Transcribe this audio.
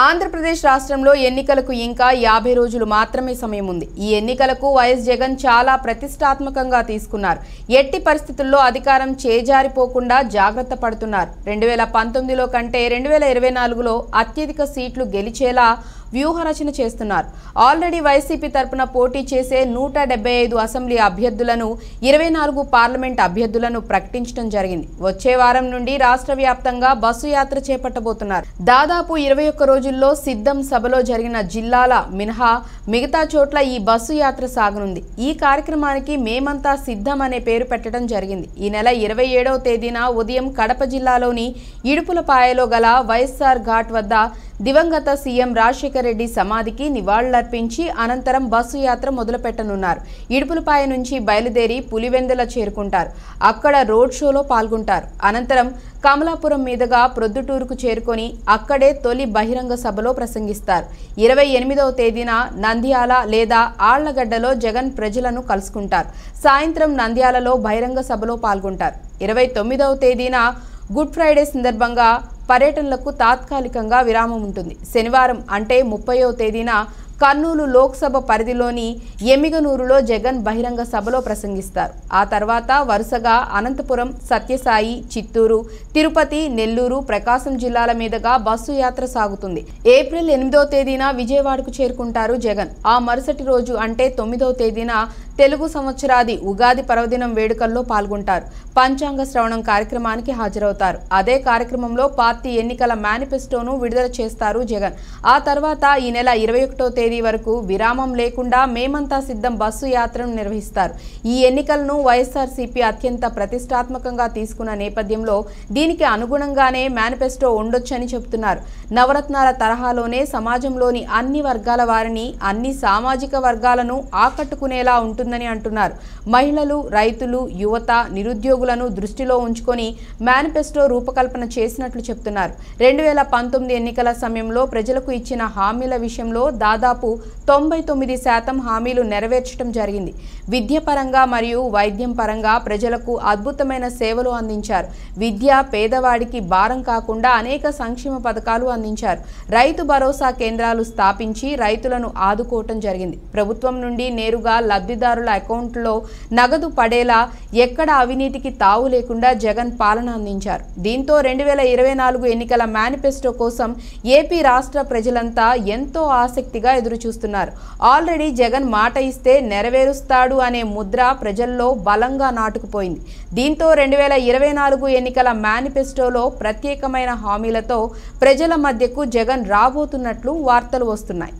ఆంధ్రప్రదేశ్ రాష్ట్రంలో ఎన్నికలకు ఇంకా 50 రోజులు మాత్రమే సమయం ఉంది. ఈ ఎన్నికలకు వైఎస్ జగన్ చాలా ప్రతిష్టాత్మకంగా తీసుకున్నారు. ఎట్టి పరిస్థితుల్లో అధికారం చేజారిపోకుండా జాగ్రత్త పడుతున్నారు. 2019లో కంటే 2024లో అత్యధిక సీట్లు గెలిచేలా వ్యూహరచన చేస్తున్నారు. ఆల్రెడీ వైసీపీ తరపున పోటీ చేసే 175 అసెంబ్లీ అభ్యర్థులను, 24 పార్లమెంట్ అభ్యర్థులను ప్రకటించడం జరిగింది. వచ్చే వారం నుండి రాష్ట్ర వ్యాప్తంగా బస్సు యాత్ర చేపట్టబోతున్నారు. దాదాపు 21 రోజుల్లో సిద్ధం సభలో జరిగిన జిల్లాల మినహా మిగతా చోట్ల ఈ బస్సు యాత్ర సాగనుంది. ఈ కార్యక్రమానికి మేమంతా సిద్ధం అనే పేరు పెట్టడం జరిగింది. ఈ నెల 27వ తేదీన ఉదయం కడప జిల్లాలోని ఇడుపులపాయలో గల వైఎస్ఆర్ ఘాట్ వద్ద దివంగత సీఎం రాజశేఖర్ రెడ్డి సమాధికి నివాళులర్పించి అనంతరం బస్సు యాత్ర మొదలుపెట్టనున్నారు. ఇడుపులపాయ నుంచి బయలుదేరి పులివెందుల చేరుకుంటారు. అక్కడ రోడ్ షోలో పాల్గొంటారు. అనంతరం కమలాపురం మీదుగా ప్రొద్దుటూరుకు చేరుకొని అక్కడే తొలి బహిరంగ సభలో ప్రసంగిస్తారు. 28వ తేదీన నంద్యాల లేదా ఆళ్లగడ్డలో జగన్ ప్రజలను కలుసుకుంటారు. సాయంత్రం నంద్యాలలో బహిరంగ సభలో పాల్గొంటారు. 29వ తేదీన గుడ్ ఫ్రైడే సందర్భంగా పర్యటనలకు తాత్కాలికంగా విరామం ఉంటుంది. శనివారం అంటే 30వ తేదీన కర్నూలు లోక్సభ పరిధిలోని ఎమ్మిగనూరులో జగన్ బహిరంగ సభలో ప్రసంగిస్తారు. ఆ తర్వాత వరుసగా అనంతపురం, సత్యసాయి, చిత్తూరు, తిరుపతి, నెల్లూరు, ప్రకాశం జిల్లాల మీదుగా బస్సు యాత్ర సాగుతుంది. ఏప్రిల్ 8వ తేదీన విజయవాడకు చేరుకుంటారు జగన్. ఆ మరుసటి రోజు అంటే 9వ తేదీన తెలుగు సంవత్సరాది ఉగాది పర్వదినం వేడుకల్లో పాల్గొంటారు. పంచాంగ శ్రవణం కార్యక్రమానికి హాజరవుతారు. అదే కార్యక్రమంలో పార్టీ ఎన్నికల మేనిఫెస్టోను విడుదల చేస్తారు జగన్. ఆ తర్వాత ఈ నెల 21వ తేదీ వరకు విరామం లేకుండా మేమంతా సిద్ధం బస్సు యాత్రను నిర్వహిస్తారు. ఈ ఎన్నికలను వైఎస్ఆర్సీపీ అత్యంత ప్రతిష్టాత్మకంగా తీసుకున్న నేపథ్యంలో దీనికి అనుగుణంగానే మేనిఫెస్టో ఉండొచ్చని చెబుతున్నారు. నవరత్నాల తరహాలోనే సమాజంలోని అన్ని వర్గాల వారిని, అన్ని సామాజిక వర్గాలను ఆకట్టుకునేలా ఉంటుందని అంటున్నారు. మహిళలు, రైతులు, యువత, నిరుద్యోగులను దృష్టిలో ఉంచుకొని మేనిఫెస్టో రూపకల్పన చేసినట్లు చెప్తున్నారు. 2019 ఎన్నికల సమయంలో ప్రజలకు ఇచ్చిన హామీల విషయంలో దాదాపు 99% హామీలు నెరవేర్చడం జరిగింది. విద్య పరంగా మరియు వైద్యం పరంగా ప్రజలకు అద్భుతమైన సేవలు అందించారు. విద్య పేదవాడికి భారం కాకుండా అనేక సంక్షేమ పథకాలు అందించారు. రైతు భరోసా కేంద్రాలు స్థాపించి రైతులను ఆదుకోవటం జరిగింది. ప్రభుత్వం నుండి నేరుగా లబ్ధిదారుల అకౌంట్లో నగదు పడేలా ఎక్కడ అవినీతికి తావు లేకుండా జగన్ పాలన అందించారు. దీంతో 2024 ఎన్నికల మేనిఫెస్టో కోసం ఏపీ రాష్ట్ర ప్రజలంతా ఎంతో ఆసక్తిగా ఎదురుచూస్తున్నారు. ఆల్రెడీ జగన్ మాట ఇస్తే నెరవేరుస్తాడు అనే ముద్ర ప్రజల్లో బలంగా నాటుకుపోయింది. దీంతో 2024 ఎన్నికల మేనిఫెస్టోలో ప్రత్యేకమైన హామీలతో ప్రజల మధ్యకు జగన్ రాబోతున్నట్లు వార్తలు వస్తున్నాయి.